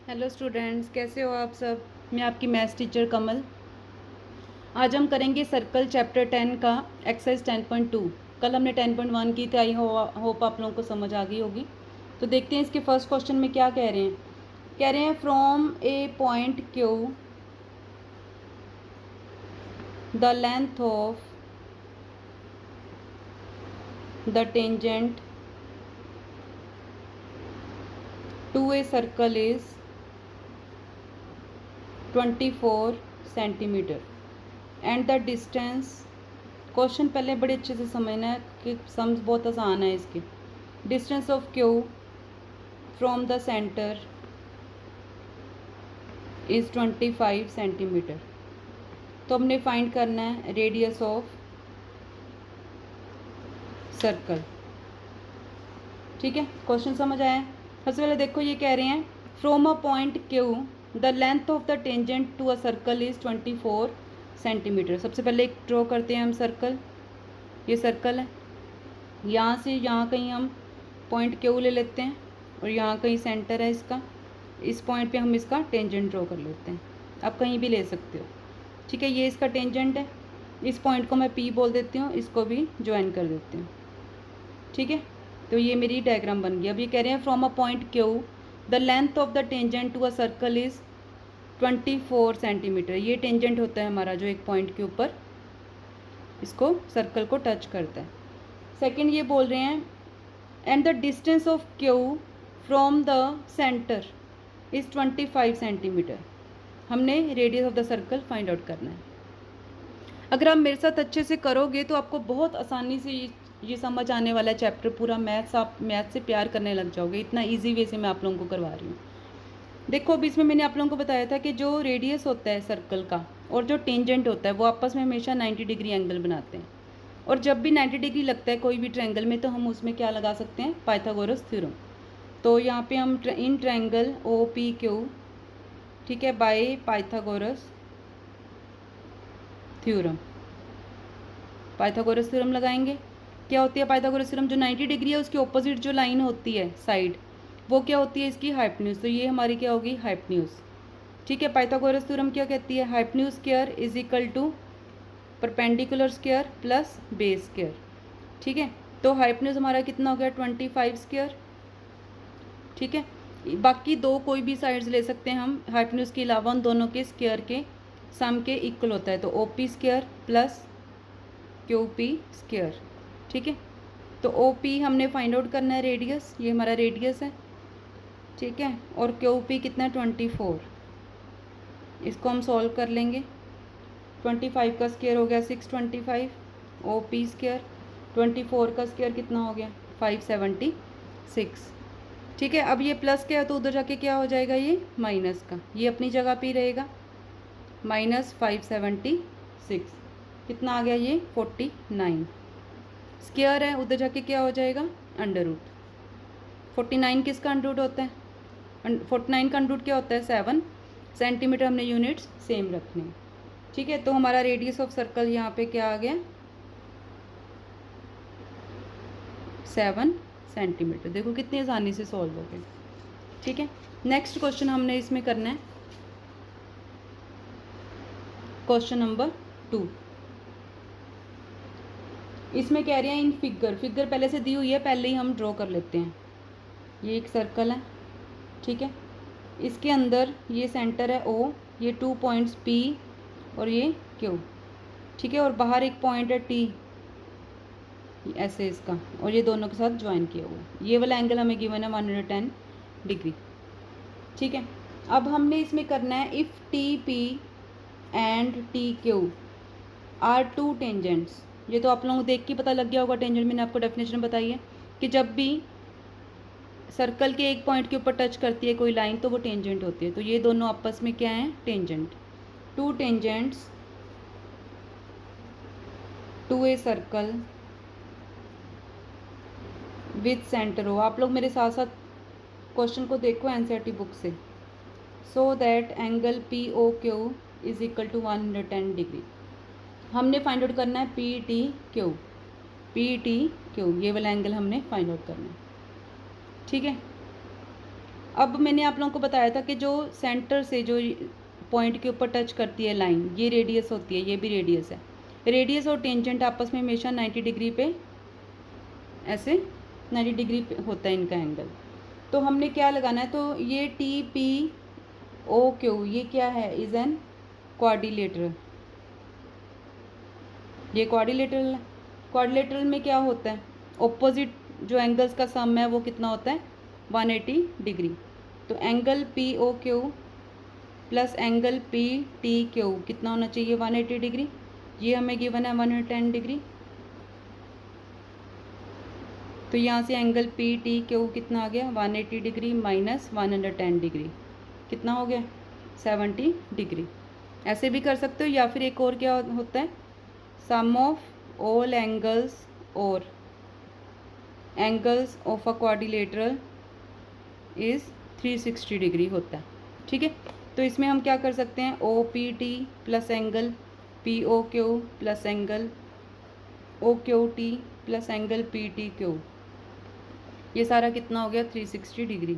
Hello students, कैसे हो आप सब। मैं आपकी मैथ्स टीचर कमल। आज हम करेंगे सर्कल चैप्टर 10 का एक्सरसाइज 10.2। कल हमने 10.1 की थी। आई होप आप लोगों को समझ आ गई होगी। तो देखते हैं इसके फर्स्ट क्वेश्चन में क्या कह रहे हैं। कह रहे हैं from a point Q the length of the tangent to a circle is 24 centimetre and the distance. Question पहले बड़े अच्छे से समझना है कि सम्स बहुत आसान है इसके। Distance of Q from the centre is 25 centimetre. तो हमने फाइंड करना है रेडियस ऑफ सर्कल। ठीक है, क्वेश्चन समझ आया। सबसे पहले देखो, ये कह रहे हैं from a point Q the length of the tangent to a circle is 24 centimetre. सबसे पहले एक ड्रॉ करते हैं हम सर्कल। ये सर्कल है, यहाँ से यहाँ कहीं हम पॉइंट क्यू ले लेते हैं और यहाँ कहीं सेंटर है इसका। इस पॉइंट पे हम इसका टेंजेंट ड्रॉ कर लेते हैं। आप कहीं भी ले सकते हो। ठीक है, ये इसका टेंजेंट है। इस पॉइंट को मैं पी बोल देती हूँ, इसको भी ज्वाइन कर देती हूँ। ठीक है, तो ये मेरी डायग्राम बन गई। अब ये कह रहे हैं from a point Q the length of the tangent to a circle is 24 centimetre. ये टेंजेंट होता है हमारा जो एक पॉइंट के ऊपर इसको सर्कल को टच करता है। सेकंड ये बोल रहे हैं and the distance of Q from the centre is 25 centimetre. हमने radius of the circle find out करना है। अगर आप मेरे साथ अच्छे से करोगे तो आपको बहुत आसानी से ये समझ आने वाला है चैप्टर पूरा। मैथ्स, आप मैथ से प्यार करने लग जाओगे। इतना इजी वे से मैं आप लोगों को करवा रही हूँ। देखो, अभी इसमें मैंने आप लोगों को बताया था कि जो रेडियस होता है सर्कल का और जो टेंजेंट होता है वो आपस में हमेशा 90 डिग्री एंगल बनाते हैं। और जब भी 90 डिग्री लगता है कोई भी ट्रायंगल में तो हम उसमें क्या लगा सकते हैं, पाइथागोरस थ्योरम। तो यहाँ पे हम इन ट्रायंगल ओ पी क्यू, ठीक है, by Pythagoras theorem, Pythagoras theorem लगाएंगे। क्या होती है पाइथागोरस थ्योरम? जो 90 डिग्री है उसकी ऑपोजिट जो लाइन होती है साइड, वो क्या होती है, इसकी हाइपोटेन्यूज। तो ये हमारी क्या होगी, हाइपोटेन्यूज। ठीक है, पाइथागोरस थ्योरम क्या कहती है, hypotenuse square is equal to perpendicular square plus base square. ठीक है, तो हाइपोटेन्यूज हमारा कितना हो गया, 25 स्क्वायर। ठीक है, बाकी दो कोई भी साइड्स ले सकते हैं हम हाइपोटेन्यूज के अलावा, उन दोनों के स्क्वायर के सम के इक्वल होता है। तो O P square plus Q P square. ठीक है, तो ओ पी हमने फाइंड आउट करना है रेडियस, ये हमारा रेडियस है। ठीक है, और क्यू पी कितना है, 24। इसको हम सॉल्व कर लेंगे। 25 का स्क्वायर हो गया 625, ओ पी स्क्वायर 24 का स्क्वायर कितना हो गया, 576। ठीक है, अब ये प्लस क्या है तो उधर जाके क्या हो जाएगा, ये माइनस का, ये अपनी जगह पे रहेगा। -576 कितना आ गया, ये 49। स्क्वायर है, उधर जाके क्या हो जाएगा, अंडर रूट। 49 किसका अंडर रूट होता है, 49 का अंडर रूट क्या होता है, 7 सेंटीमीटर। हमने यूनिट्स सेम रखने। ठीक है, तो हमारा रेडियस ऑफ सर्कल यहाँ पे क्या आ गया, 7 सेंटीमीटर। देखो कितनी आसानी से सॉल्व हो गए। ठीक है, नेक्स्ट क्वेश्चन हमने इसमें करना है क्वेश्चन नंबर 2। इसमें कह रहे हैं इन फिगर पहले से दी हुई है, पहले ही हम ड्रॉ कर लेते हैं। ये एक सर्कल है, ठीक है, इसके अंदर ये सेंटर है ओ, ये 2 पॉइंट्स पी और ये क्यू। ठीक है, और बाहर एक पॉइंट है टी, ऐसे इसका, और ये दोनों के साथ ज्वाइन किया हुआ। ये वाला एंगल हमें गिवन है 110 डिग्री। ठीक है, अब हमने इसमें करना है if T P and T Q R to tangents. ये तो आप लोगों को देख के पता लग गया होगा, टेंजेंट मैंने आपको डेफिनेशन बताई है कि जब भी सर्कल के एक पॉइंट के ऊपर टच करती है कोई लाइन तो वो टेंजेंट होती है। तो ये दोनों आपस में क्या है, tangent. Two tangents to a circle with centre हो। आप लोग मेरे साथ साथ क्वेश्चन को देखो एनसीईआरटी बुक से। So that angle P O Q is equal to 110 degree. हमने फाइंड आउट करना है P T Q, P T Q, ये वाला एंगल हमने फाइंड आउट करना है। ठीक है, अब मैंने आप लोगों को बताया था कि जो सेंटर से जो पॉइंट के ऊपर टच करती है लाइन, ये रेडियस होती है, ये भी रेडियस है। रेडियस और टेंजेंट आपस में हमेशा 90 डिग्री पे, ऐसे 90 डिग्री पे होता है इनका एंगल। तो हमने क्या लगाना है, तो ये टी पी ओ क्यू ये क्या है, इज एन क्वाड्रिलेटरल। ये क्वाड्रिलेटरल है। क्वाड्रिलेटरल में क्या होता है, ऑपोजिट जो एंगल्स का सम है वो कितना होता है, 180 डिग्री। तो angle P O Q plus angle P T Q कितना होना चाहिए, 180 डिग्री। ये हमें गिवन है 110 डिग्री। तो यहाँ से एंगल पी टी क्यू कितना आ गया, 180 डिग्री माइनस 110 डिग्री, कितना हो गया, 70 डिग्री। ऐसे भी कर सकते हो, या फिर एक और क्या होता है, सम ऑफ ऑल एंगल्स और angles of a quadrilateral is 360 degree होता है। ठीक है, तो इसमें हम क्या कर सकते हैं, O P T plus angle P O Q plus angle O Q T plus angle P T Q, ये सारा कितना हो गया, 360 डिग्री।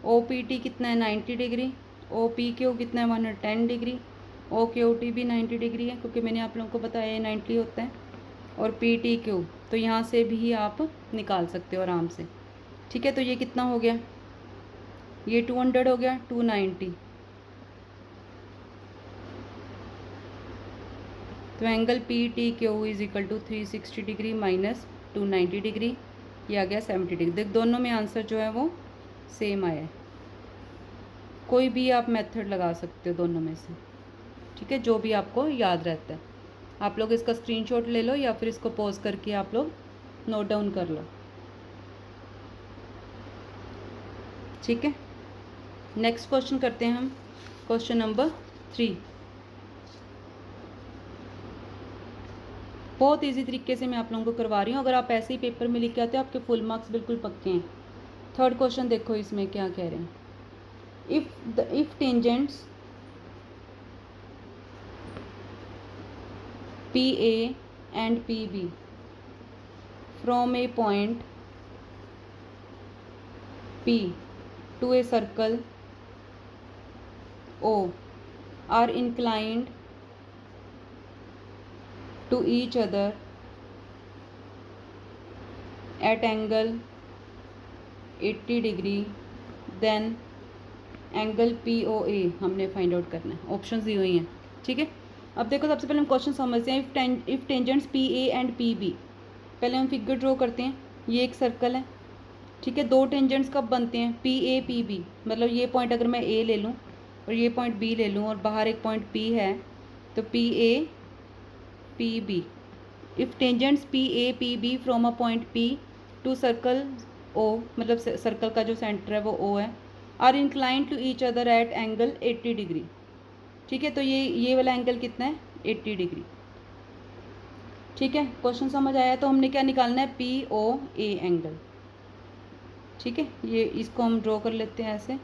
ओ पी टी कितना है, 90 डिग्री। ओ पी क्यू कितना है, 110 डिग्री। ओ क्यू टी भी 90 डिग्री है, क्योंकि मैंने आप लोगों को बताया ये 90 होता है। और पी टी क्यू तो यहाँ से भी आप निकाल सकते हो आराम से। ठीक है, तो ये कितना हो गया, ये 200 हो गया, 290। तो angle P T Q is equal to 360 degree minus 290 degree, ये आ गया 70 डिग्री। देख दोनों में आंसर जो है वो सेम आया है। कोई भी आप मेथड लगा सकते हो दोनों में से, ठीक है, जो भी आपको याद रहता है। आप लोग इसका स्क्रीनशॉट ले लो या फिर इसको पॉज करके आप लोग नोट डाउन कर लो। ठीक है, नेक्स्ट क्वेश्चन करते हैं हम, क्वेश्चन नंबर 3। बहुत इजी तरीके से मैं आप लोगों को करवा रही हूँ। अगर आप ऐसे ही पेपर में लिख के आते हो आपके फुल मार्क्स बिल्कुल पक्के हैं। थर्ड क्वेश्चन देखो, इसमें क्या कह रहे हैं, if tangents P A and P B from a point P to a circle O are inclined to each other at angle 80 degree, then angle POA हमने फाइंड आउट करना है। ऑप्शंस दी हुई हैं। ठीक है, अब देखो सबसे पहले हम क्वेश्चन समझते हैं। If tangents PA and PB, पहले हम फिगर ड्रॉ करते हैं। ये एक सर्कल है, ठीक है। दो टेंजेंट्स कब बनते हैं, PA PB, मतलब ये पॉइंट अगर मैं A ले लूँ और ये पॉइंट B ले लूँ और बाहर एक पॉइंट P है, तो PA PB। If tangents PA PB from a point P to circle O, मतलब सर्कल का जो सेंटर है वो O है, are inclined to each other at angle 80 degree. ठीक है, तो ये वाला एंगल कितना है, 80 डिग्री। ठीक है, क्वेश्चन समझ आया। तो हमने क्या निकालना है, POA एंगल। ठीक है, ये इसको हम ड्रॉ कर लेते हैं ऐसे,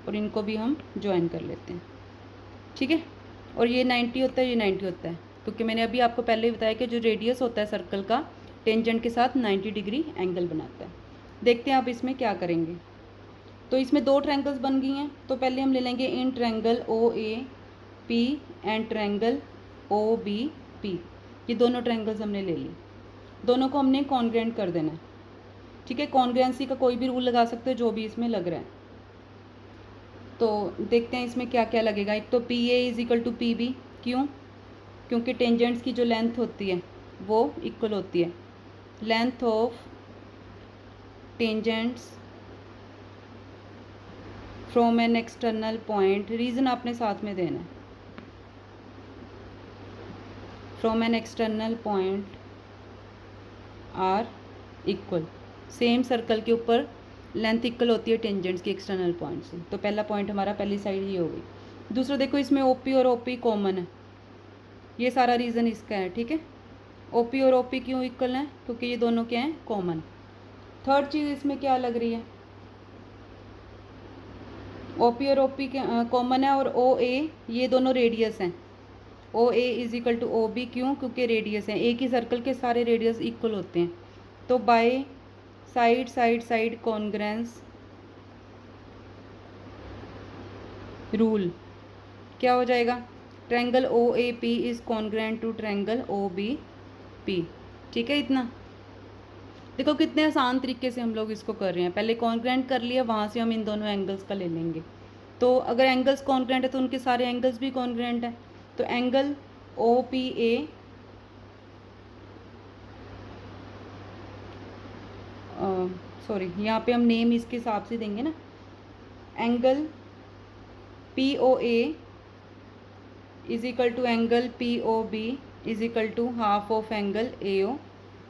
और इनको भी हम ज्वाइन कर लेते हैं। ठीक है, और ये 90 होता है, ये 90 होता है, क्योंकि मैंने अभी आपको पहले ही बताया कि जो रेडियस होता है सर्कल का, टेंजेंट के साथ 90 डिग्री एंगल बनाता है। देखते हैं आप इसमें क्या करेंगे। तो इसमें दो ट्रायंगल्स बन गई हैं, तो पहले हम ले लेंगे in triangle OAP and triangle OBP। ये दोनों ट्रायंगल्स हमने ले ली, दोनों को हमने कॉन्ग्रुएंट कर देना है। ठीक है, कॉन्ग्रुएंसी का कोई भी रूल लगा सकते हो जो भी इसमें लग रहा है। तो देखते हैं इसमें क्या क्या लगेगा। एक तो PA is equal to PB, क्यों, क्योंकि टेंजेंट्स की जो लेंथ होती है वो इक्वल होती है। Length of tangents from an external point, reason आपने साथ में देना है, from an external point are equal. Same circle के ऊपर लेंथ इक्वल होती है टेंजेंट्स की एक्सटर्नल पॉइंट से। तो पहला पॉइंट हमारा पहली साइड ये हो गई। दूसरा देखो, इसमें OP और OP कॉमन है, ये सारा रीज़न इसका है। ठीक है, OP और OP क्यों इक्वल हैं, क्योंकि ये दोनों क्या हैं, कॉमन। थर्ड चीज़ इसमें क्या लग रही है, OP और OP कॉमन है, और OA ये दोनों रेडियस हैं। OA is equal to OB, क्यों, क्योंकि रेडियस हैं। एक ही सर्कल के सारे रेडियस इक्वल होते हैं। तो by side side side congruence rule क्या हो जाएगा, triangle O A P is congruent to triangle O B P. ठीक है, इतना देखो कितने आसान तरीके से हम लोग इसको कर रहे हैं। पहले कॉन्ग्रेंट कर लिया, वहाँ से हम इन दोनों एंगल्स का ले लेंगे। तो अगर एंगल्स कॉन्ग्रेंट है तो उनके सारे एंगल्स भी कॉन्ग्रेंट है। तो angle O P A sorry, यहाँ पे हम नेम इसके हिसाब से देंगे ना, angle P O A is equal to angle P O B is equal to half of angle A O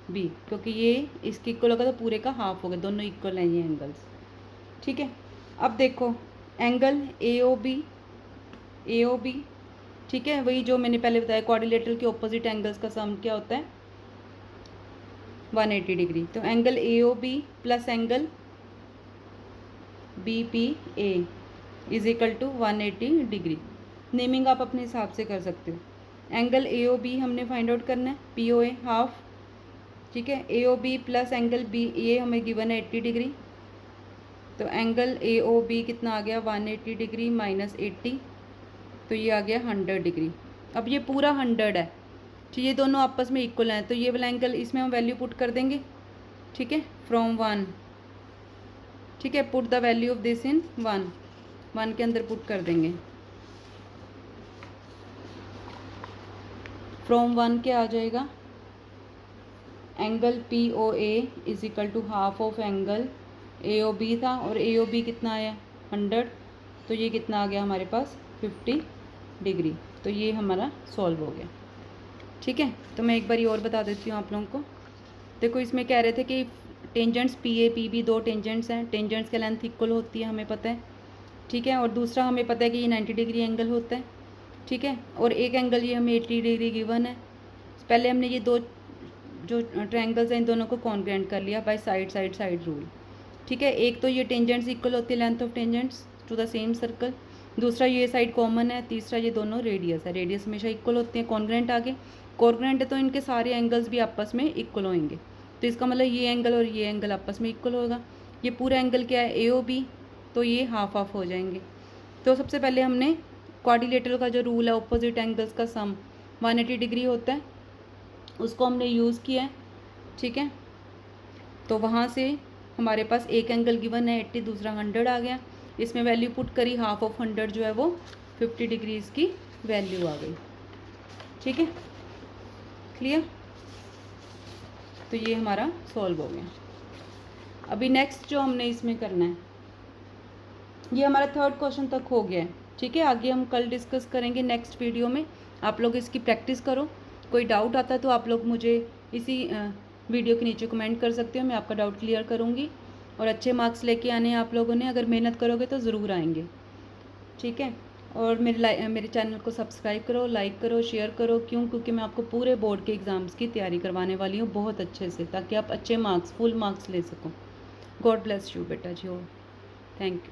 B, क्योंकि ये इसके इक्वल होगा तो पूरे का हाफ होगा, दोनों इक्वल हैं ये एंगल्स। ठीक है, अब देखो एंगल ए ओ बी, ठीक है, वही जो मैंने पहले बताया, क्वाड्रिलेटरल के ऑपोजिट एंगल्स का सम क्या होता है 180 डिग्री। तो angle A O B plus angle B P A is equal to 180 degree. Naming आप अपने हिसाब से कर सकते हो। एंगल ए ओ बी हमने फाइंड आउट करना है, पी ओ ए हाफ, ठीक है, A O B plus angle B A हमें गिवन है 80 डिग्री। तो एंगल ए ओ बी कितना आ गया 180 डिग्री माइनस 80, तो ये आ गया 100 डिग्री। अब ये पूरा 100 है, तो ये दोनों आपस में इक्वल हैं, तो ये वाला एंगल इसमें हम वैल्यू पुट कर देंगे। ठीक है, फ्रॉम 1, ठीक है, put the value of this in 1 के अंदर पुट कर देंगे। फ्रॉम 1 क्या आ जाएगा, angle P O A is equal to half of angle A O B था, और ए ओ बी कितना आया 100, तो ये कितना आ गया हमारे पास 50 डिग्री। तो ये हमारा सॉल्व हो गया। ठीक है, तो मैं एक बार और बता देती हूँ आप लोगों को। देखो इसमें कह रहे थे कि tangents P A P B दो टेंजेंट्स हैं, टेंजेंट्स के लेंथ इक्वल होती है, हमें पता है। ठीक है, और दूसरा हमें पता है कि ये 90 डिग्री एंगल होता है। ठीक है, और एक एंगल ये हमें 80 डिग्री गिवन है। पहले हमने ये दो जो ट्रायंगल्स हैं इन दोनों को कॉन्ग्रेंट कर लिया बाय साइड रूल। ठीक है, एक तो ये टेंजेंट्स इक्वल होती है length of tangents to the same circle, दूसरा ये साइड कॉमन है, तीसरा ये दोनों रेडियस है, रेडियस हमेशा इक्वल होते हैं। कॉन्ग्रेंट आगे कॉन्ग्रेंट है तो इनके सारे एंगल्स भी आपस में इक्वल होंगे, तो इसका मतलब ये एंगल और ये एंगल आपस में इक्वल होगा। ये पूरा एंगल क्या है ए ओ बी, तो ये हाफ हाफ हो जाएंगे। तो सबसे पहले हमने क्वाड्रिलेटरल का जो रूल है ऑपोजिट एंगल्स का सम 180 डिग्री होता है, उसको हमने यूज़ किया है। ठीक है, तो वहाँ से हमारे पास एक एंगल गिवन है 80, दूसरा 100 आ गया, इसमें वैल्यू पुट करी, हाफ ऑफ 100 जो है वो 50 डिग्री इसकी वैल्यू आ गई। ठीक है, क्लियर। तो ये हमारा सॉल्व हो गया। अभी नेक्स्ट जो हमने इसमें करना है, ये हमारा 3rd क्वेश्चन तक हो गया है। ठीक है, आगे हम कल डिस्कस करेंगे नेक्स्ट वीडियो में। आप लोग इसकी प्रैक्टिस करो, कोई डाउट आता है तो आप लोग मुझे इसी वीडियो के नीचे कमेंट कर सकते हो, मैं आपका डाउट क्लियर करूँगी। और अच्छे मार्क्स लेके आने हैं आप लोगों ने, अगर मेहनत करोगे तो ज़रूर आएंगे। ठीक है, और मेरे चैनल को सब्सक्राइब करो, लाइक करो, शेयर करो। क्यों? क्योंकि मैं आपको पूरे बोर्ड के एग्ज़ाम्स की तैयारी करवाने वाली हूँ बहुत अच्छे से, ताकि आप अच्छे मार्क्स, फुल मार्क्स ले सको। गॉड ब्लेस यू बेटा जी, और थैंक यू।